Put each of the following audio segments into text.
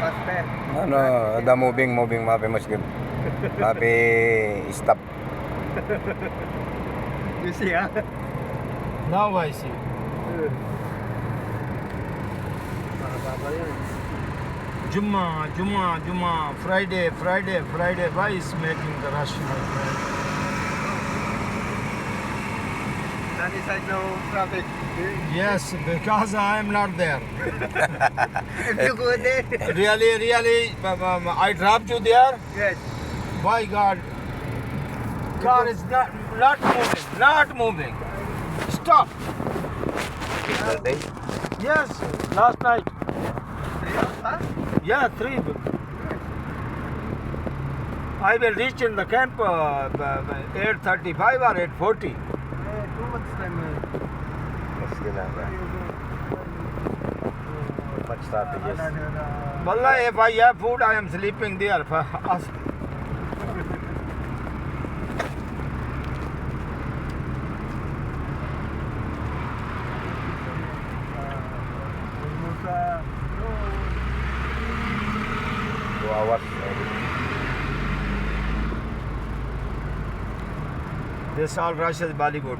Faster. No, the moving, Mapi must give. Mapi stop. You see, ah? Now I see. Juma, Friday. Why is making the rush, my friend? Sunny side, no traffic. Yes, because I am not there. If you go there. Really, I dropped you there. Yes. By God, car is not moving. Stop. Yesterday. Yes, last night. Huh? Yeah, 3. I will reach in the camp 8:35 or 8:40. 2 months time. Mas ginagawa. Much traffic, yes. Wallah, if I have food, I am sleeping there. Almost 2 hours. This all rush is Bollywood.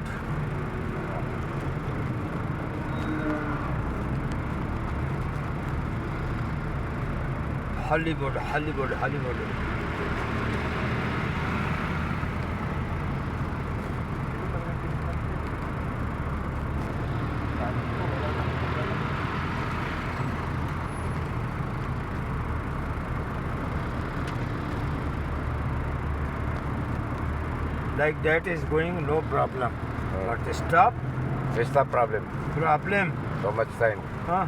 Hollywood. Like that is going, no problem. But stop, It's the problem. problem. So much time. Huh?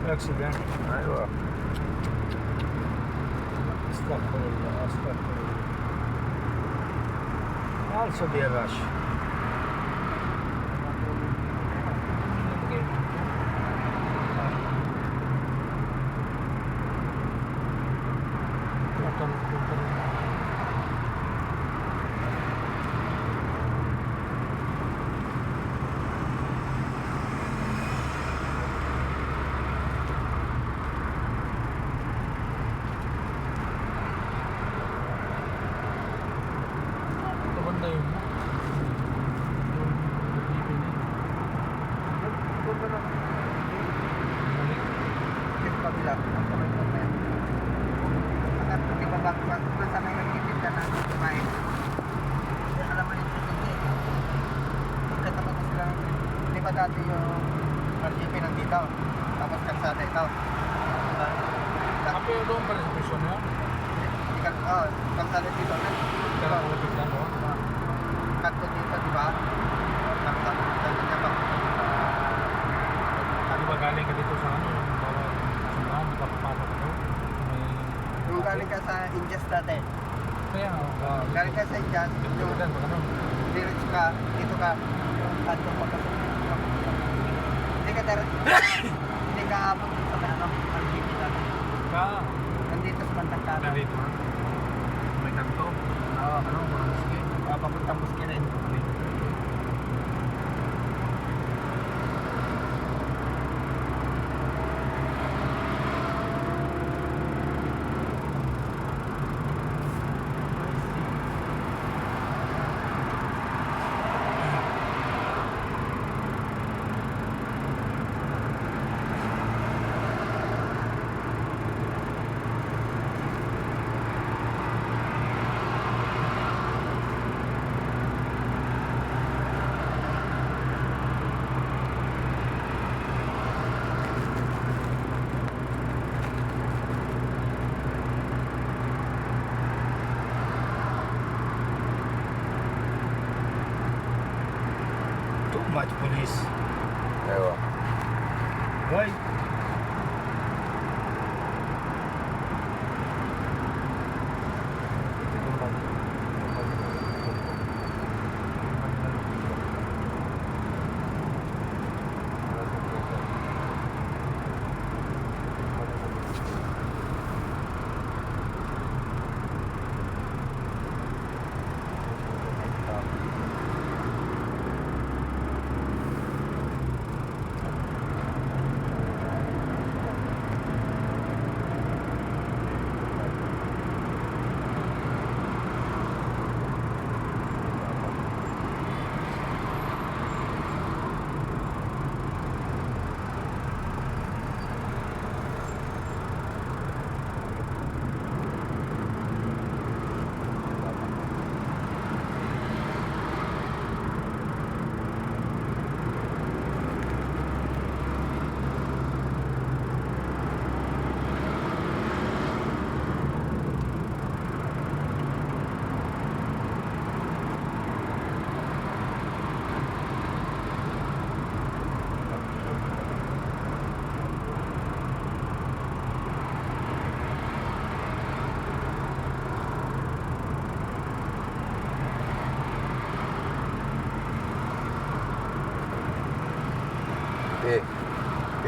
Accident. Aywa. Astaghfirullah. Also be a rush. Dati yung RGP nandito, tapos kalsada ito. Tapi doon pa rin sa presyon na yun. Kalsada dito na. Kaya ako lang no? Kanto dito, di ba? Kanto niya ba? Ano ba galing ka dito sa ano? Sumbahan, di ba papasok ito? Kung galing ka sa Indias dati, Kaya galing ka sa Indias, yung diretso ka, dito ka, kanto pa ka. Hindi ka abot sa ano, RGP dati. Nandito sa bandang kanan. May kanto? Oo, Muski. Papuntang Muski rin. Too much police. Aywa. Why?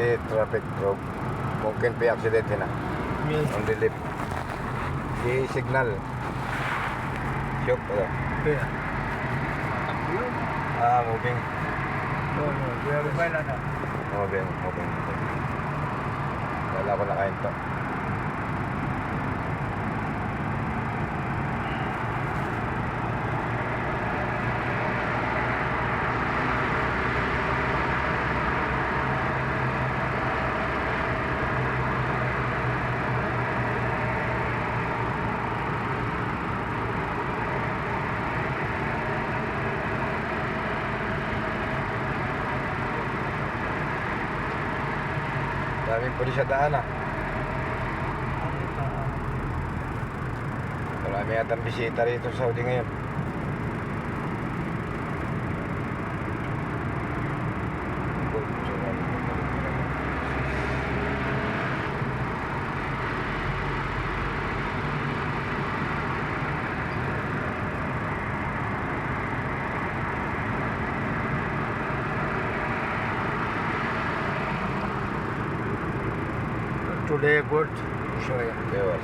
Di traffic probe. Mungkin pi aksidente na. Yes. On the left. Di signal. Shock ano? Yeah. Takbo yun. Moving. No, no, there is. Mobile ano. Moving. Wala ko nakain to. Daming pulis sa daan Marami yatang bisita rito sa Saudi ngayon. Today good. Show you. Ewan.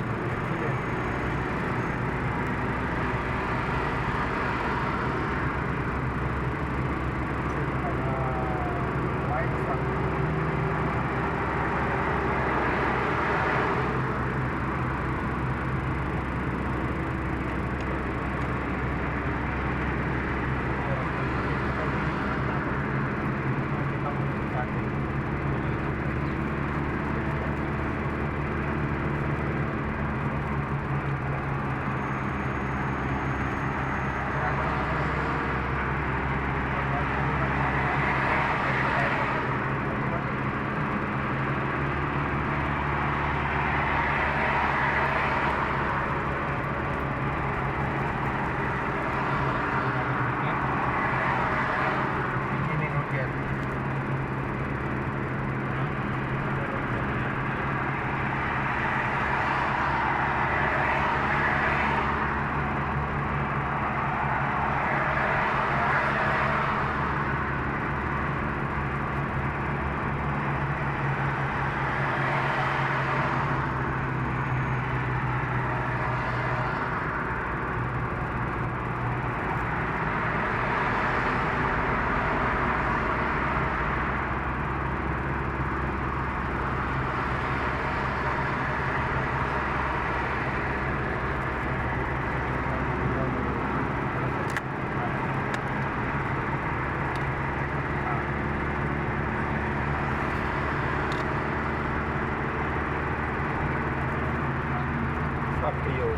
Fuck you.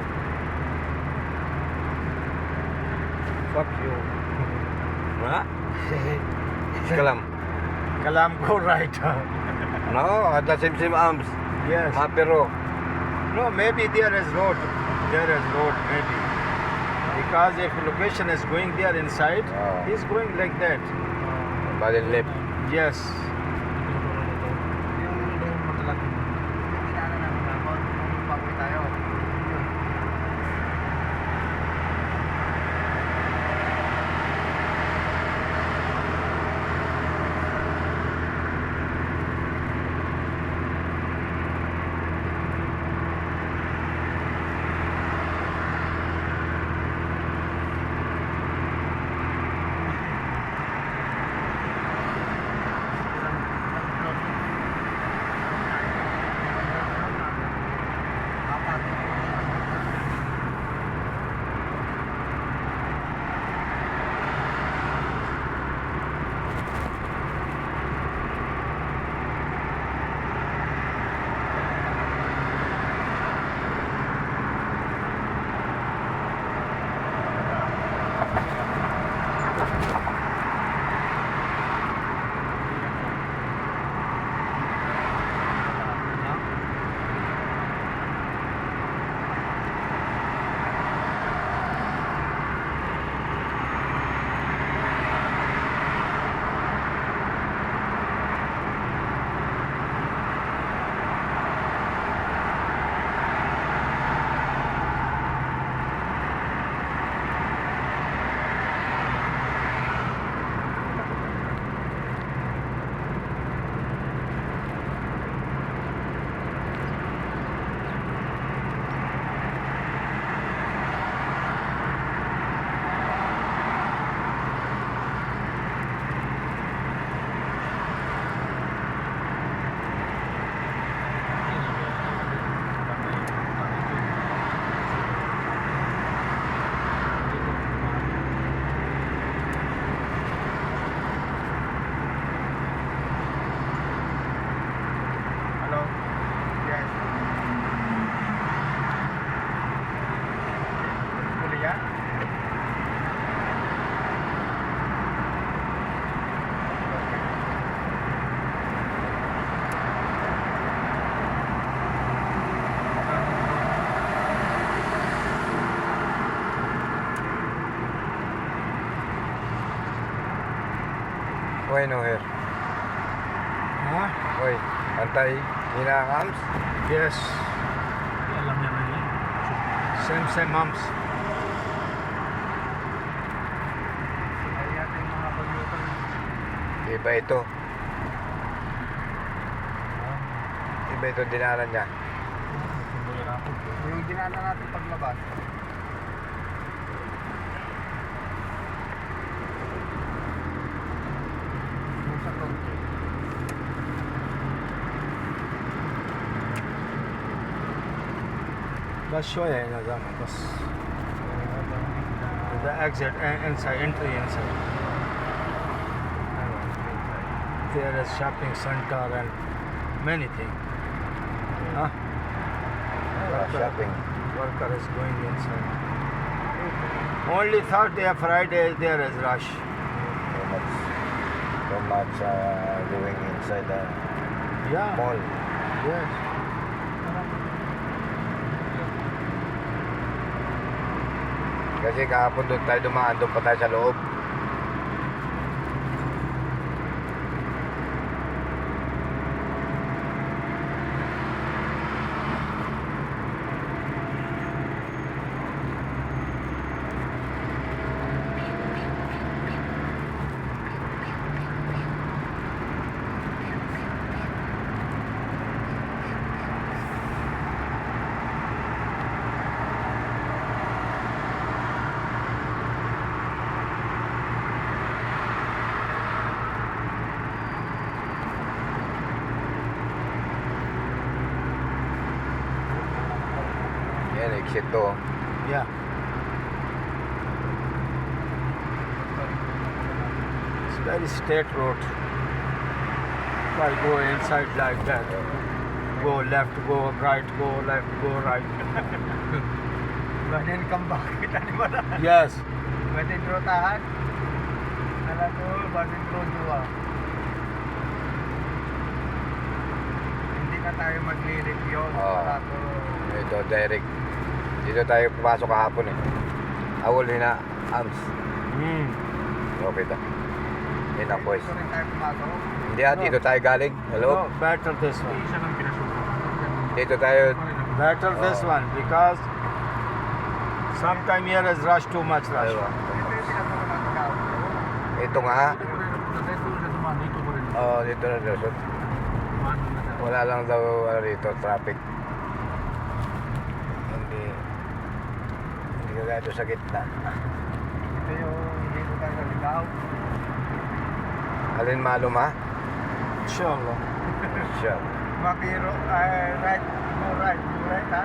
Fuck you. Ha? Kalam. Kalam go right. No, at the same arms. Yes. Pero No, maybe there is road. There is road, maybe. Because if location is going there inside, Oh. he's going like that. bali left. Yes. Yung doon mo talaga. Yung dinaanan namin ako. Nung pauwi tayo. Yun. Why no here? Huh? Why? Antay, hinangams? Yes. Alam niya na yan. Same mums. Ay, ating mga commuter. Iba ito. Iba ito dinalan niya. Yung dinana natin paglabas. Yung sa Turkey. बस शोया है नज़ाम बस the exit and inside entry inside there is shopping center and many things huh? Shopping. Worker is going inside only Thursday and Friday there is rush So much going inside the yeah mall. yes Kasi kahapon doon tayo dumaan, doon pa tayo sa loob. Yan, exit to. yeah it's very straight road if I go inside like that go left go right go left go right Banin kang bakit? Ano ba na? yes Banin rotahan? Alam ko, banin rodua. Hindi na tayo magli-review. Oo. Para to. Ito, direct. Dito tayo pumasok kahapon eh. Awol na arms. Okay ta. Yan ang boys. Dito rin tayo pumasok. Hindi dito tayo galing. Hello? no better this one Isa ng pinasuko. Dito tayo. better this Oh. one because sometime here is rush too much rush Dalawa. Ito yung pinasuko ng tao. Ito nga. Dito pa rin. Dito siya dumaan. Dito pa rin. Oh, dito na Luzon. Dumaan na siya. Wala lang daw rito, traffic. Hindi. Hindi ka gaya doon sa gitna. Ito yung hindi ko tayo naligaw. Alin malum ha? inshallah Siya. Mabiro, right, go right ha?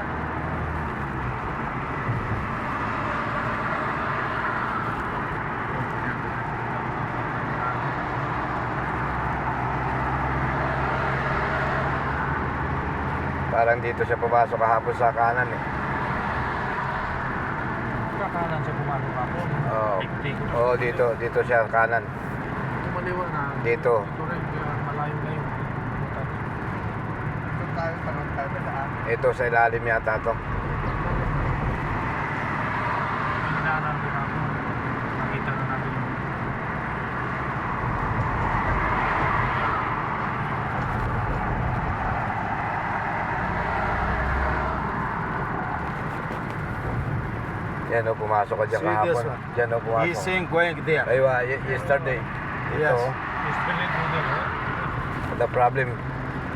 Parang dito siya pumasok kahapon sa kanan eh. Kakanan siya pumasok ako. Oo. Ikot-ikot. Oo, dito siya kanan. Kumaliwa na. Dito. Dito rin. Kaya malayo-layo. Ito tayo, tanong tayo sa daan. Ito sa ilalim yata to. Pinaanan ko na ako. Nakita na natin yung Yan o, pumasok ka dyan See this kahapon. one? Dyan o, he's pumasok. saying going there Aywa, yesterday. yes Ito, Especially to the right. the problem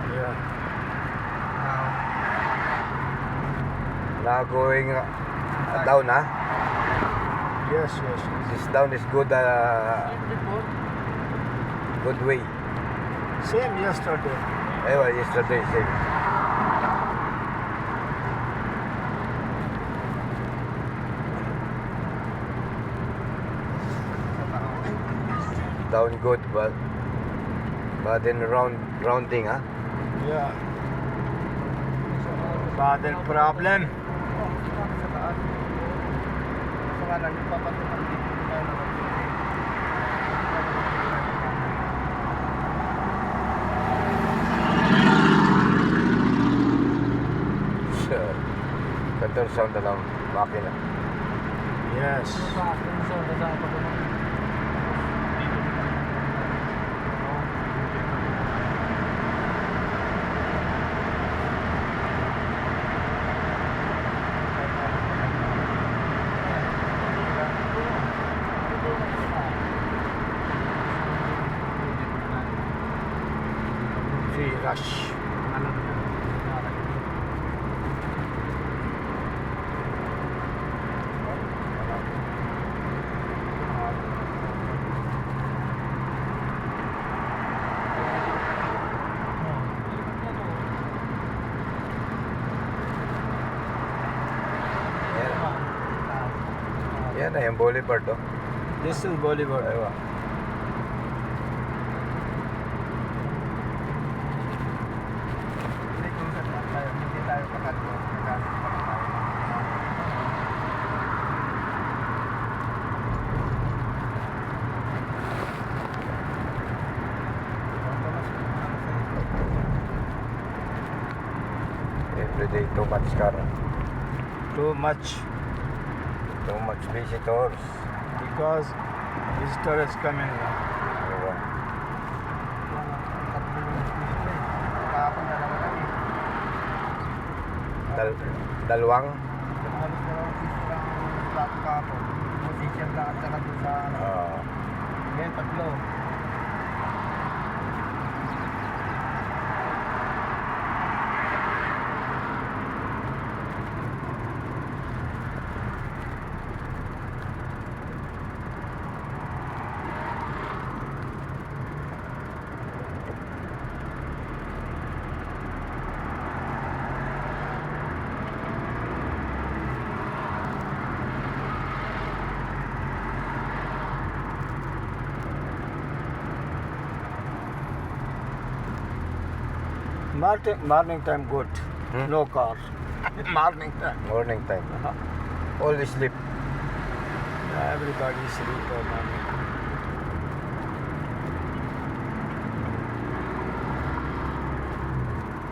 yeah na going down ha. yes This down is good Before, good way. same yesterday Aywa, yesterday same. Down good but then rounding ha. yeah but then problem Sa daan. Kaso nga lang, yung papatunan dito tayo na Sure. Control sound na lang makina. yes sa akin sa dadaan pa doon. Dito. Rush. Yan na yung boulevard, oh. This is Boulevard. Aywa. Hindi kung saan lang tayo. Hindi tayo pakatlo. Nagkasip pa lang tayo. Everyday too much car. Too much Too much visitors. because visitor is coming. Aywa. Kahapon na naman kami. Dalawang. Halos dalawang piso lang ang plato kahapon. Position lang at saka doon sa ano. Ngayon, tatlo. Morning time good. Hmm? No car. Morning time. Morning time. All sleep. Everybody sleep or morning.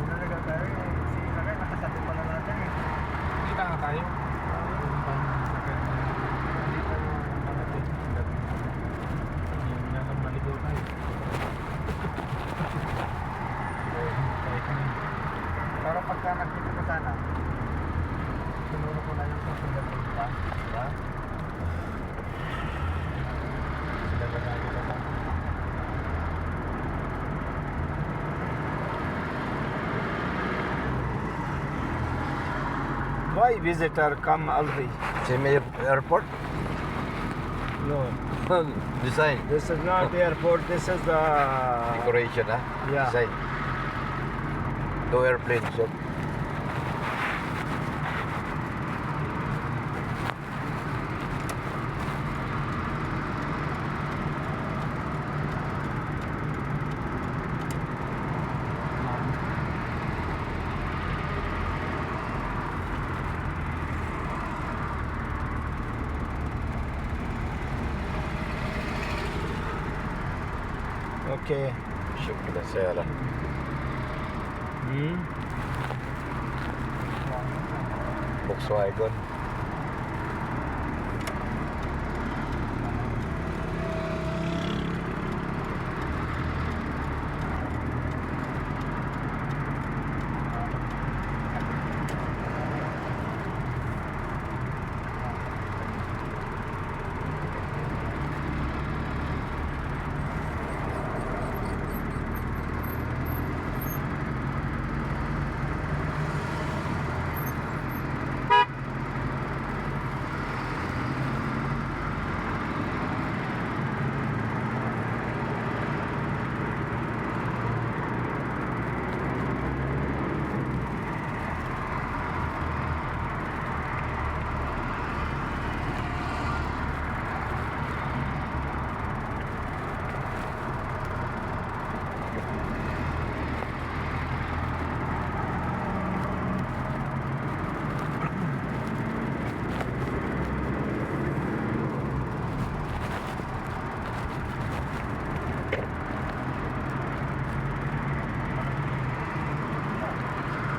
Nalaga tayo eh. Si Lakay, nakasabi pala natin eh. Kita nga tayo. Hindi tayo manatin. Hindi na lang maligaw tayo. Pero pagka nagkita ka sana, sunuro ko na yung susunod mo pa. Diba? Sila ba tayo ba? Why visitor come early? Simi Airport. No, Design. this is not airport. This is the Decoration, ah. Yeah. Design. Two airplanes, so. okay. شكرا سهلة. Hmm? Volkswagen.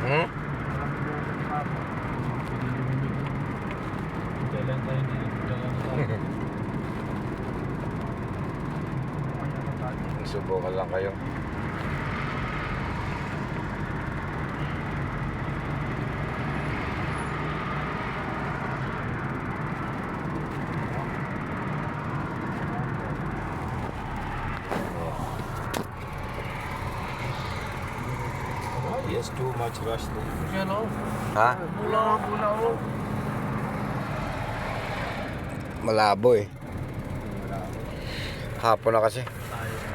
Hmm? Jalan tayo na yun. Jalan tayo. Subukan lang kayo. There's too much rush there. Yan o. Ha? Bula o. Malabo eh. Hapon na kasi.